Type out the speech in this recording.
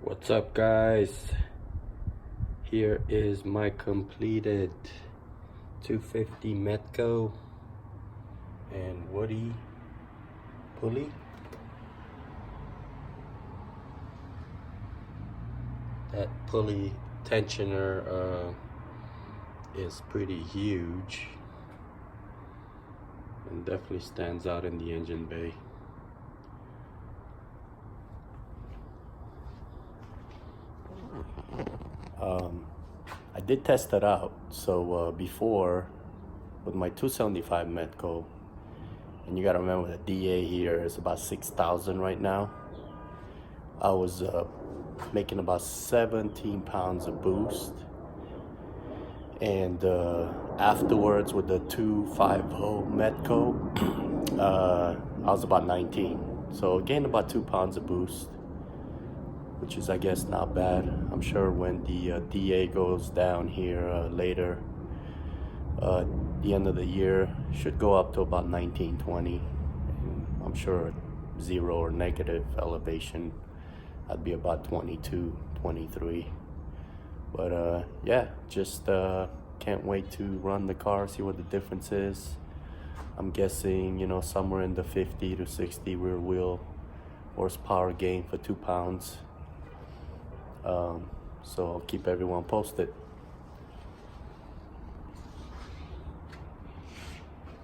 What's up, guys? Here is my completed 250 Metco and Woody pulley. That pulley tensioner is pretty huge and definitely stands out in the engine bay. I did test it out. So before, with my 275 Metco, and you gotta remember the DA here is about 6,000 right now. I was making about 17 pounds of boost, and afterwards with the 250 Metco, I was about 19. So gained about 2 pounds of boost, which is, I guess, not bad. I'm sure when the DA goes down here later, the end of the year, should go up to about 19, 20. I'm sure zero or negative elevation, I'd be about 22, 23. But yeah, just can't wait to run the car, see what the difference is. I'm guessing, somewhere in the 50 to 60 rear wheel horsepower gain for 2 pounds. So I'll keep everyone posted.